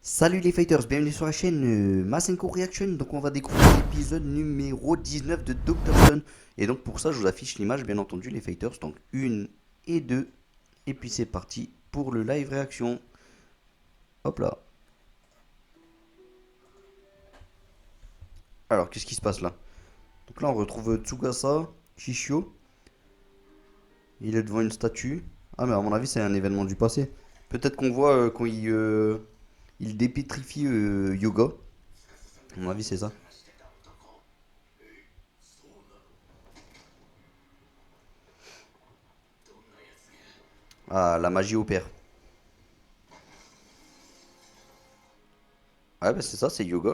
Salut les fighters, bienvenue sur la chaîne Masenko Reaction. Donc on va découvrir l'épisode numéro 19 de Dr. Stone. Et donc pour ça je vous affiche l'image bien entendu les fighters. Donc 1 et 2. Et puis c'est parti pour le live réaction. Hop là. Alors qu'est-ce qui se passe là? Donc là on retrouve Tsukasa, Shishio. Il est devant une statue. Ah mais à mon avis c'est un événement du passé. Peut-être qu'on voit quand il dépétrifie Yoga. À mon avis c'est ça. Ah la magie opère. Ouais bah c'est ça, c'est Yoga.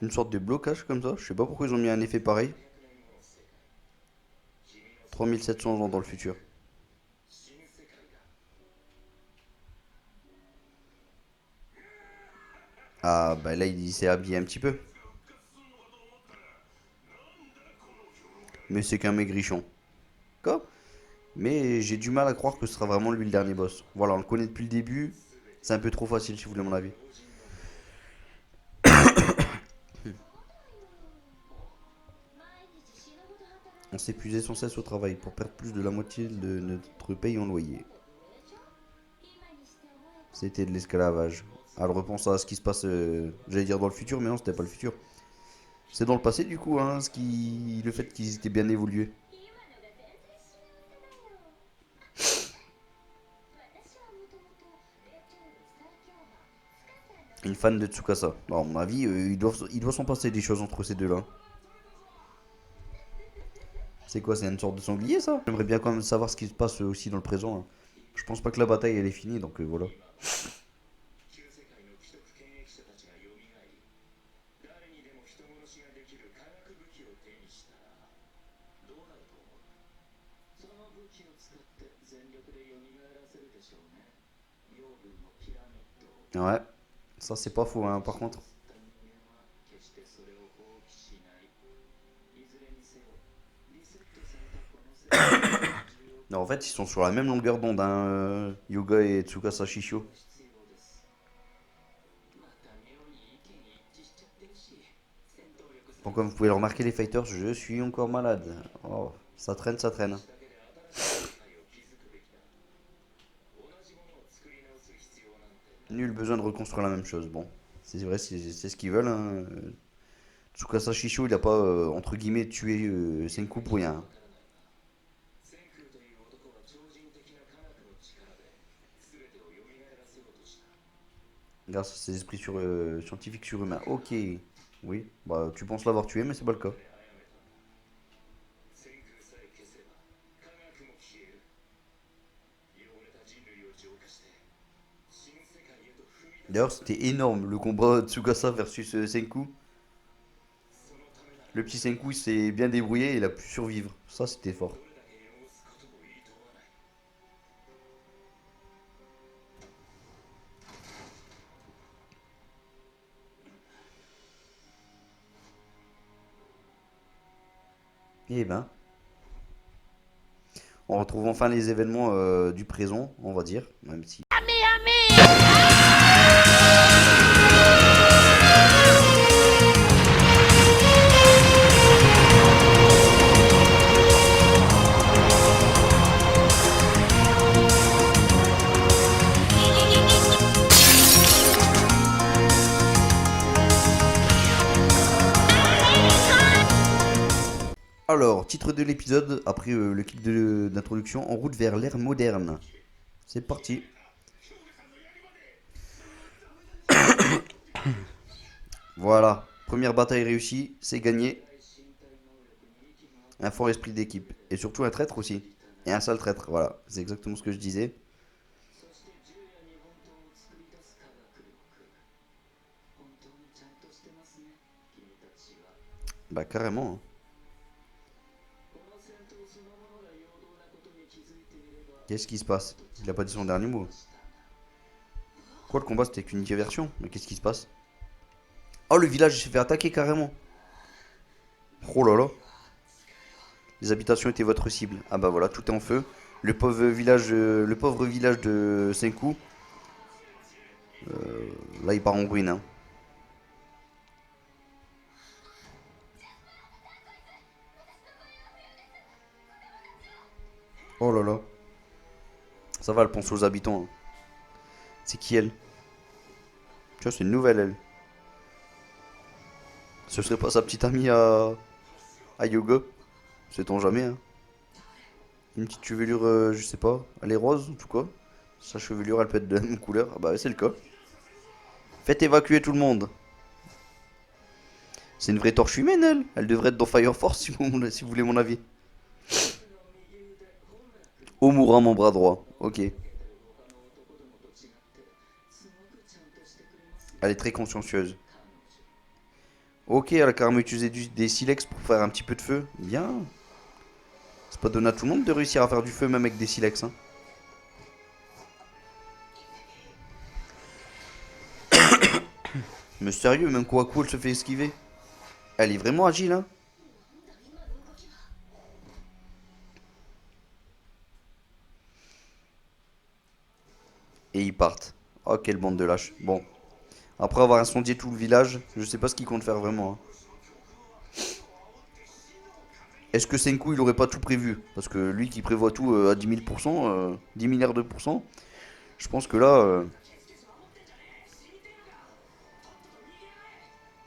Une sorte de blocage comme ça. Je sais pas pourquoi ils ont mis un effet pareil. 3700 ans dans le futur. Ah bah là il s'est habillé un petit peu. Mais c'est qu'un maigrichon. Quoi? Mais j'ai du mal à croire que ce sera vraiment lui le dernier boss. Voilà, on le connaît depuis le début. C'est un peu trop facile si vous voulez mon avis. On s'épuisait sans cesse au travail pour perdre plus de la moitié de notre paye en loyer. C'était de l'esclavage. Alors repense à ce qui se passe, j'allais dire dans le futur, mais non, c'était pas le futur. C'est dans le passé du coup, hein, le fait qu'ils étaient bien évolués. Une fan de Tsukasa. Alors, à mon avis, il doit s'en passer des choses entre ces deux-là. C'est quoi, c'est une sorte de sanglier ça? J'aimerais bien quand même savoir ce qui se passe aussi dans le présent, hein. Je pense pas que la bataille elle est finie, donc voilà. Ouais, ça c'est pas faux, hein, par contre. Non, en fait, ils sont sur la même longueur d'onde, hein, Yoga et Tsukasa Shishio. Bon, comme vous pouvez le remarquer, les fighters, je suis encore malade. Oh, ça traîne, ça traîne. Nul besoin de reconstruire la même chose. Bon, c'est vrai, c'est ce qu'ils veulent, hein. Tsukasa Shishio, il a pas, entre guillemets, tué Senku pour rien, hein. Grâce à ses esprits scientifiques surhumains. Ok. Oui. Bah, tu penses l'avoir tué, mais c'est pas le cas. D'ailleurs, c'était énorme le combat Tsukasa versus Senku. Le petit Senku il s'est bien débrouillé et il a pu survivre. Ça, c'était fort. Eh ben, on retrouve enfin les événements du présent, on va dire. Même si. Alors, titre de l'épisode, après le clip d'introduction, en route vers l'ère moderne. C'est parti. Voilà, première bataille réussie, c'est gagné. Un fort esprit d'équipe. Et surtout un traître aussi. Et un sale traître, voilà. C'est exactement ce que je disais. Bah carrément, hein. Qu'est-ce qui se passe? Il a pas dit son dernier mot. Quoi, le combat c'était qu'une diversion? Mais qu'est-ce qui se passe? Oh, le village s'est fait attaquer carrément. Oh là là. Les habitations étaient votre cible. Ah bah voilà, tout est en feu. Le pauvre village de Senku Là, il part en ruine. Hein. Oh là là. Ça va, elle pense aux habitants. Hein. C'est qui elle? Tu vois, c'est une nouvelle elle. Ce serait pas sa petite amie à Yoga? Sait-on jamais, hein. Une petite chevelure, je sais pas. Elle est rose, en tout cas. Sa chevelure, elle peut être de la même couleur. Ah bah, ouais, c'est le cas. Faites évacuer tout le monde. C'est une vraie torche humaine, elle. Elle devrait être dans Fire Force, si vous voulez mon avis. Omura, mon bras droit. Ok. Elle est très consciencieuse. Ok, elle a carrément utilisé des silex pour faire un petit peu de feu. Bien. C'est pas donné à tout le monde de réussir à faire du feu même avec des silex. Hein. Mais sérieux, même Kwaku, elle se fait esquiver. Elle est vraiment agile, hein. Et ils partent. Oh, quelle bande de lâches. Bon. Après avoir incendié tout le village, je sais pas ce qu'il compte faire vraiment. Hein. Est-ce que Senku il aurait pas tout prévu? Parce que lui qui prévoit tout à 10 000%, 10 milliards de pourcents, je pense que là,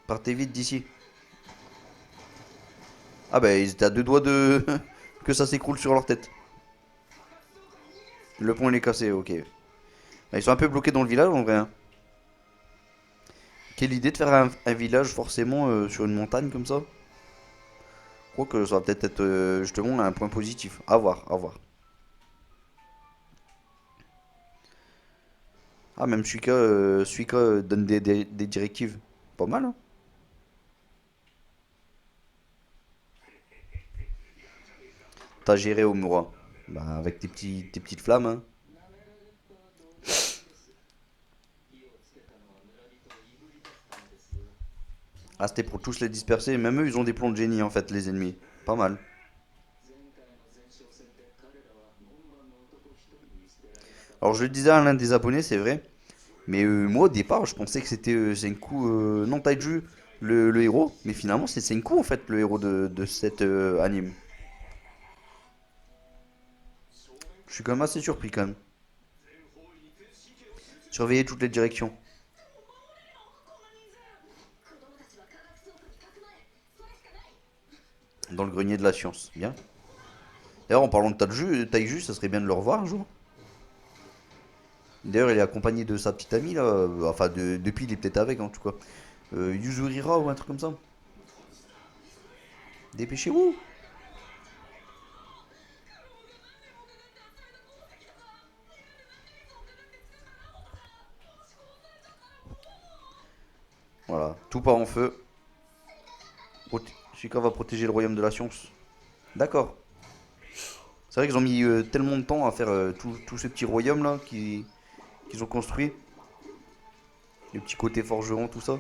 partez vite d'ici. Ah bah ils étaient à deux doigts de que ça s'écroule sur leur tête. Le pont il est cassé, ok. Ils sont un peu bloqués dans le village en vrai. Hein. Quelle idée de faire un village forcément sur une montagne comme ça? Je crois que ça va peut-être être, justement un point positif. À voir, à voir. Ah même Suika donne des directives. Pas mal hein. T'as géré Omura. Bah avec tes petites flammes hein. Ah c'était pour tous les disperser. Même eux ils ont des plombs de génie en fait les ennemis. Pas mal. Alors je le disais à l'un des abonnés c'est vrai. Mais moi au départ je pensais que c'était Senku, non Taiju, le héros. Mais finalement c'est Senku en fait le héros de cet anime. Je suis quand même assez surpris quand même. Surveiller toutes les directions. Dans le grenier de la science. Bien. D'ailleurs en parlant de Taiju, ça serait bien de le revoir un jour. D'ailleurs il est accompagné de sa petite amie là. Enfin depuis il est peut-être avec en tout cas. Yuzurira ou un truc comme ça. Dépêchez-vous. Voilà. Tout part en feu. Shika va protéger le royaume de la science. D'accord. C'est vrai qu'ils ont mis tellement de temps à faire tous ces petits royaumes là qu'ils ont construits. Les petits côtés forgerons, tout ça.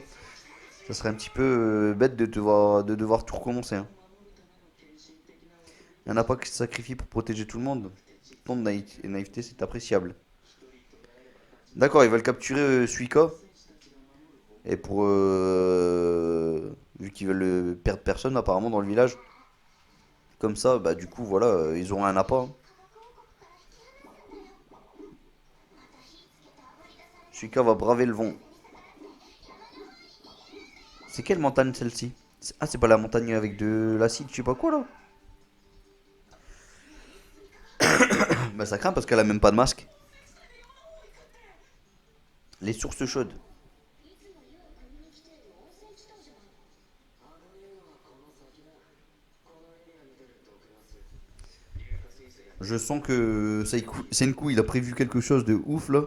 Ça serait un petit peu bête de devoir tout recommencer. Hein. Il n'y en a pas qui se sacrifient pour protéger tout le monde. Ton de naïveté, c'est appréciable. D'accord, ils veulent capturer Suika. Et pour. Vu qu'ils veulent perdre personne apparemment dans le village. Comme ça, bah du coup, voilà, ils auront un appât. Hein. Suika va braver le vent. C'est quelle montagne celle-ci? Ah, c'est pas la montagne avec de l'acide, je sais pas quoi là. Bah ça craint parce qu'elle a même pas de masque. Les sources chaudes. Je sens que Senku il a prévu quelque chose de ouf là.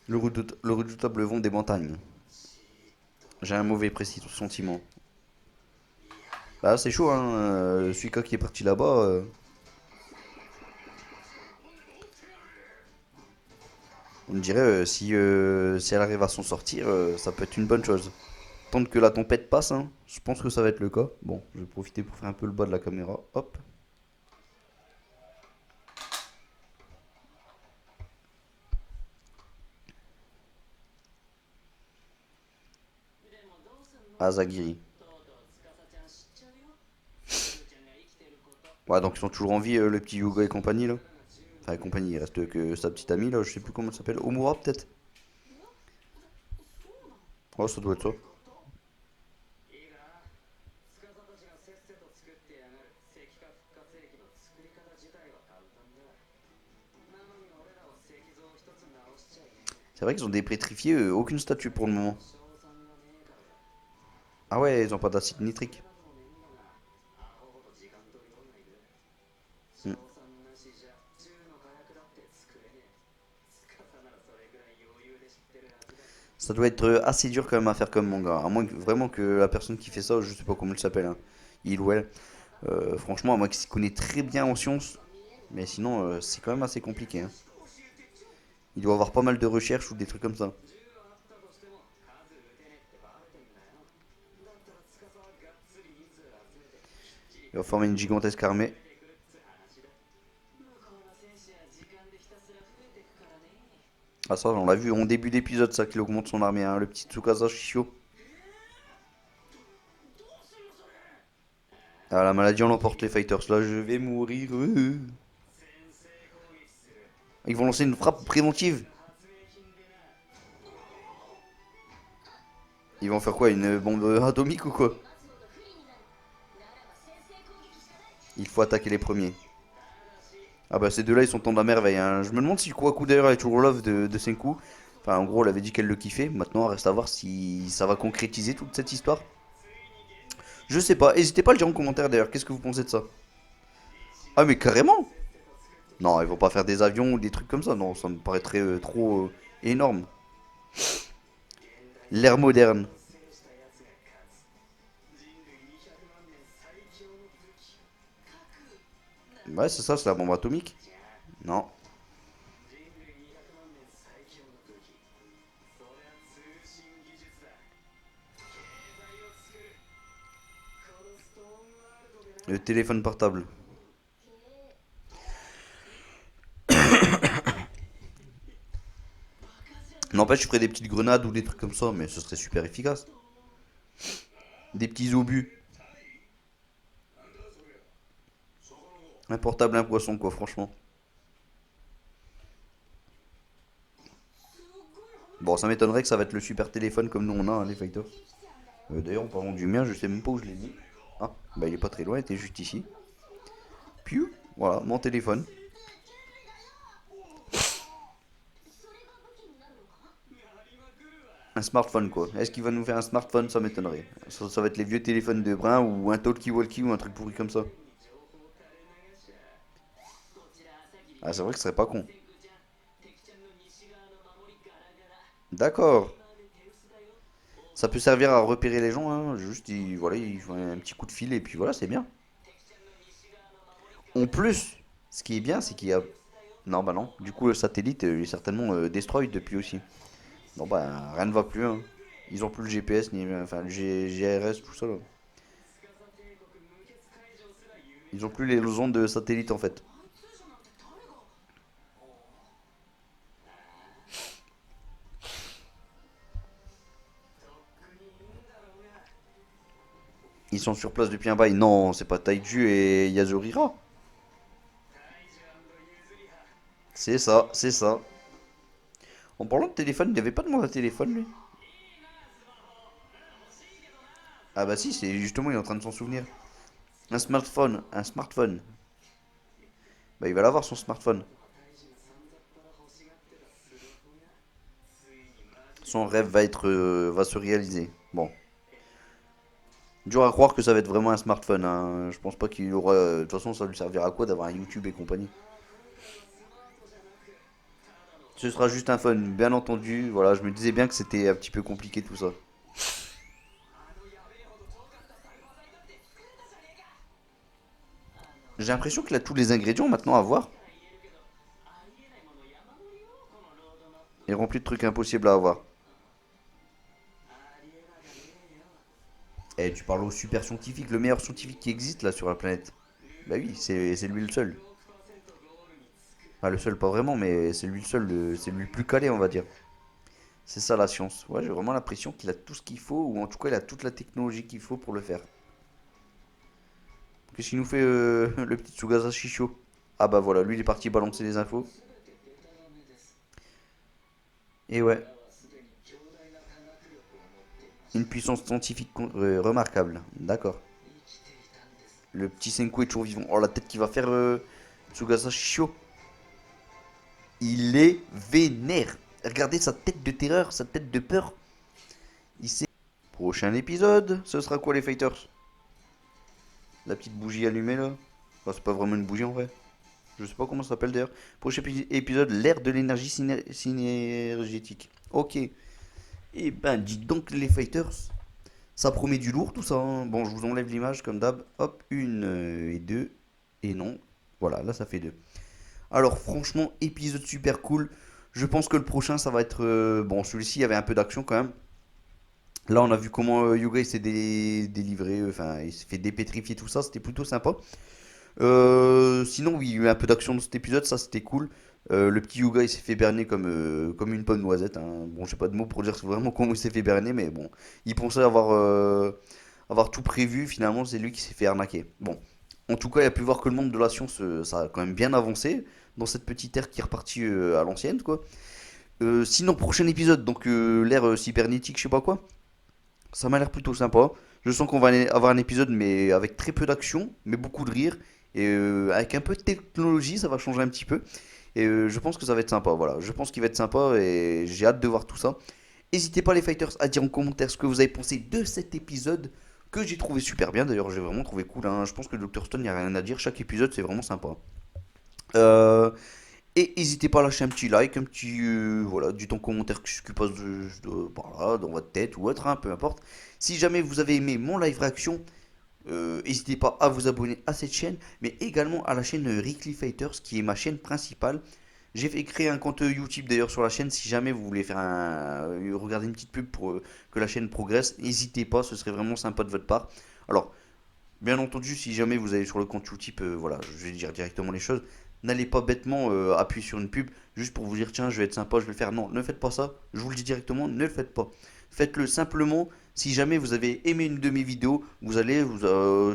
Le redoutable vent des montagnes. J'ai un mauvais sentiment. Bah c'est chaud hein. Suika qui est parti là-bas. On me dirait si elle arrive à s'en sortir, ça peut être une bonne chose. Tant que la tempête passe, hein, je pense que ça va être le cas. Bon, je vais profiter pour faire un peu le bas de la caméra. Hop. Azagiri. Ouais, donc ils sont toujours en vie, le petit Yuga et compagnie, là. Enfin, et compagnie, il reste que sa petite amie, là, je sais plus comment elle s'appelle. Omura, peut-être. Oh, ça doit être ça. C'est vrai qu'ils ont dépétrifié aucune statue pour le moment. Ah ouais, ils ont pas d'acide nitrique. Hmm. Ça doit être assez dur quand même à faire comme manga. À moins que, vraiment que la personne qui fait ça, je sais pas comment elle s'appelle, hein, il ou elle. Franchement, à moi qui s'y connaît très bien en sciences. Mais sinon, c'est quand même assez compliqué, hein. Il doit avoir pas mal de recherches ou des trucs comme ça. Il va former une gigantesque armée. Ah ça, on l'a vu en début d'épisode, ça, qu'il augmente son armée, hein, le petit Tsukasa Shishio. Ah, la maladie, on l'emporte les fighters. Là, je vais mourir. Ils vont lancer une frappe préventive. Ils vont faire quoi? Une bombe atomique ou quoi? Il faut attaquer les premiers. Ah bah ces deux-là, ils sont tombés à merveille, hein. Je me demande si Kwaku d'ailleurs est toujours love de Senku. Enfin, en gros, elle avait dit qu'elle le kiffait. Maintenant, reste à voir si ça va concrétiser toute cette histoire. Je sais pas. N'hésitez pas à le dire en commentaire d'ailleurs. Qu'est-ce que vous pensez de ça? Ah mais carrément. Non, ils vont pas faire des avions ou des trucs comme ça. Non, ça me paraîtrait trop énorme. L'ère moderne. Ouais, c'est ça, c'est la bombe atomique. Non. Le téléphone portable. N'empêche, je ferais des petites grenades ou des trucs comme ça, mais ce serait super efficace. Des petits obus. Un portable, un poisson, quoi, franchement. Bon, ça m'étonnerait que ça va être le super téléphone comme nous on a, hein, les fighters. D'ailleurs, en parlant du mien, je sais même pas où je l'ai mis. Ah, bah il est pas très loin, il était juste ici. Piu, voilà, mon téléphone. Un smartphone, quoi. Est-ce qu'il va nous faire un smartphone? Ça m'étonnerait. Ça va être les vieux téléphones de brin ou un talkie-walkie ou un truc pourri comme ça. Ah, c'est vrai que ce serait pas con. D'accord. Ça peut servir à repérer les gens, hein. Juste, voilà, il faut un petit coup de fil et puis voilà, c'est bien. En plus, ce qui est bien, c'est qu'il y a. Non, bah non. Du coup, le satellite est certainement destroy depuis aussi. Non, bah rien ne va plus, hein. Ils ont plus le GPS, ni enfin le GRS, tout ça là. Ils ont plus les ondes de satellite en fait. Ils sont sur place depuis un bail. Non, c'est pas Taiju et Yazurira. C'est ça, c'est ça. En parlant de téléphone, il n'y avait pas demandé un téléphone lui. Ah bah si, c'est justement, il est en train de s'en souvenir. Un smartphone, un smartphone. Bah il va l'avoir son smartphone. Son rêve va être, va se réaliser. Bon, dur à croire que ça va être vraiment un smartphone, hein. Je pense pas qu'il aura. De toute façon, ça lui servira à quoi d'avoir un YouTube et compagnie. Ce sera juste un fun, bien entendu. Voilà, je me disais bien que c'était un petit peu compliqué tout ça. J'ai l'impression qu'il a tous les ingrédients maintenant à voir. Et rempli de trucs impossibles à avoir. Eh, tu parles au super scientifique, le meilleur scientifique qui existe là sur la planète. Bah oui, c'est lui le seul. Ah, le seul, pas vraiment, mais c'est lui le seul, c'est lui le plus calé, on va dire. C'est ça la science. Ouais, j'ai vraiment l'impression qu'il a tout ce qu'il faut, ou en tout cas il a toute la technologie qu'il faut pour le faire. Qu'est-ce qu'il nous fait le petit Tsugasa Shisho? Ah bah voilà, lui il est parti balancer les infos. Et ouais, une puissance scientifique remarquable. D'accord. Le petit Senku est toujours vivant. Oh la tête qu'il va faire Tsugasa Shisho. Il est vénère. Regardez sa tête de terreur, sa tête de peur. Il sait. Prochain épisode, ce sera quoi les fighters? La petite bougie allumée là. Enfin, c'est pas vraiment une bougie en vrai. Je sais pas comment ça s'appelle d'ailleurs. Prochain épisode, l'ère de l'énergie synergétique. Ok. Et ben, dites donc les fighters. Ça promet du lourd tout ça, hein. Bon, je vous enlève l'image comme d'hab. Hop, une et deux. Et non. Voilà, là ça fait deux. Alors franchement, épisode super cool. Je pense que le prochain, ça va être... bon, celui-ci, il y avait un peu d'action quand même. Là, on a vu comment Yuga il s'est délivré. Enfin, il s'est fait dépétrifier tout ça. C'était plutôt sympa. Sinon, oui, il y a eu un peu d'action dans cet épisode. Ça, c'était cool. Le petit Yuga, il s'est fait berner comme une bonne noisette, hein. Bon, j'ai pas de mots pour dire vraiment comment il s'est fait berner. Mais bon, il pensait avoir tout prévu. Finalement, c'est lui qui s'est fait arnaquer. Bon, en tout cas, il a pu voir que le monde de la science, ça a quand même bien avancé dans cette petite ère qui est repartie à l'ancienne, quoi. Sinon, prochain épisode, donc l'ère cybernétique, je sais pas quoi. Ça m'a l'air plutôt sympa. Je sens qu'on va avoir un épisode, mais avec très peu d'action, mais beaucoup de rire. Et avec un peu de technologie, ça va changer un petit peu. Et je pense que ça va être sympa. Voilà, je pense qu'il va être sympa et j'ai hâte de voir tout ça. N'hésitez pas, les fighters, à dire en commentaire ce que vous avez pensé de cet épisode que j'ai trouvé super bien. D'ailleurs, j'ai vraiment trouvé cool, hein. Je pense que Dr. Stone, il n'y a rien à dire. Chaque épisode, c'est vraiment sympa. Euh, et n'hésitez pas à lâcher un petit like, un petit. Voilà, dites en commentaire ce qui passe par là, dans votre tête ou autre, hein, peu importe. Si jamais vous avez aimé mon live réaction, n'hésitez pas à vous abonner à cette chaîne, mais également à la chaîne Rickly Fighters, qui est ma chaîne principale. J'ai fait créer un compte YouTube d'ailleurs sur la chaîne. Si jamais vous voulez faire regarder une petite pub pour que la chaîne progresse, n'hésitez pas, ce serait vraiment sympa de votre part. Alors, bien entendu, si jamais vous allez sur le compte YouTube, voilà, je vais dire directement les choses. N'allez pas bêtement appuyer sur une pub juste pour vous dire tiens, je vais être sympa, je vais le faire. Non, ne faites pas ça. Je vous le dis directement, ne le faites pas. Faites-le simplement si jamais vous avez aimé une de mes vidéos. Vous allez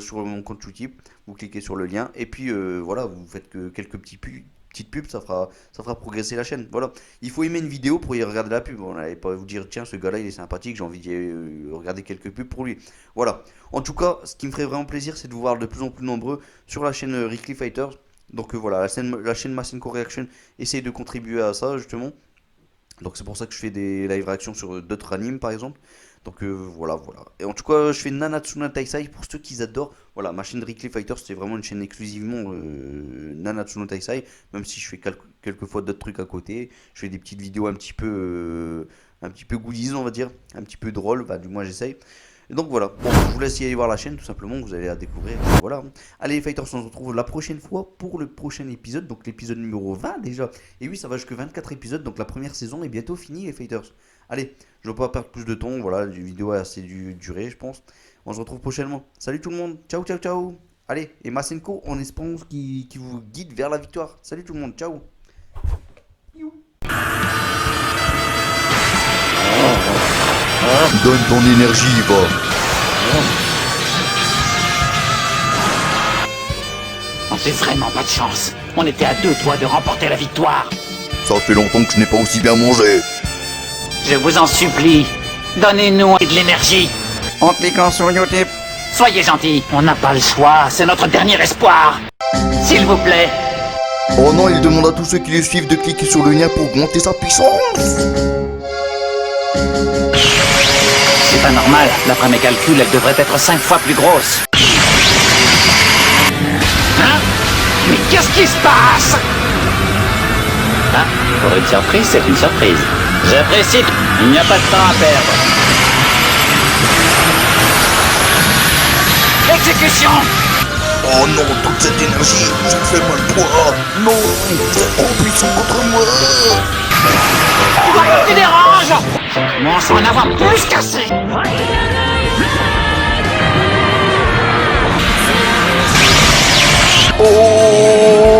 sur mon compte YouTube, vous cliquez sur le lien et puis voilà, vous faites que quelques petites pubs, ça fera progresser la chaîne. Voilà, il faut aimer une vidéo pour y regarder la pub. On n'allait pas vous dire tiens, ce gars-là il est sympathique, j'ai envie de regarder quelques pubs pour lui. Voilà. En tout cas, ce qui me ferait vraiment plaisir, c'est de vous voir de plus en plus nombreux sur la chaîne Rickly Fighters. Donc voilà, la chaîne Masenko Reaction essaye de contribuer à ça justement. Donc c'est pour ça que je fais des live réactions sur d'autres animes par exemple. Donc voilà. Et en tout cas, je fais Nanatsu no Taisai pour ceux qui adorent. Voilà, ma chaîne Rickly Fighters, c'est vraiment une chaîne exclusivement Nanatsu no Taisai. Même si je fais quelques fois d'autres trucs à côté. Je fais des petites vidéos un petit peu goodies, on va dire. Un petit peu drôle, bah, du moins j'essaye. Et donc voilà, bon, je vous laisse y aller voir la chaîne tout simplement, vous allez la découvrir. Voilà. Allez les fighters, on se retrouve la prochaine fois pour le prochain épisode, donc l'épisode numéro 20 déjà. Et oui, ça va jusque 24 épisodes, donc la première saison est bientôt finie les fighters. Allez, je ne veux pas perdre plus de temps, voilà, la vidéo a assez duré je pense. On se retrouve prochainement. Salut tout le monde, ciao ciao ciao. Allez, et Masenko, on espère qu'il vous guide vers la victoire. Salut tout le monde, ciao. Donne ton énergie, va. On fait vraiment pas de chance. On était à 2 doigts de remporter la victoire. Ça fait longtemps que je n'ai pas aussi bien mangé. Je vous en supplie, donnez-nous de l'énergie. En cliquant sur YouTube. Soyez gentils, on n'a pas le choix, c'est notre dernier espoir. S'il vous plaît. Oh non, il demande à tous ceux qui les suivent de cliquer sur le lien pour augmenter sa puissance. C'est pas normal, d'après mes calculs, elle devrait être 5 fois plus grosse. Hein? Mais qu'est-ce qui se passe? Ah, pour une surprise, c'est une surprise. J'apprécie, il n'y a pas de temps à perdre. Exécution! Oh non, toute cette énergie, je fais mal poids. Non, c'est trop puissant contre moi. Pourquoi tu déranges? Je commence à en avoir plus qu'assez. Oh.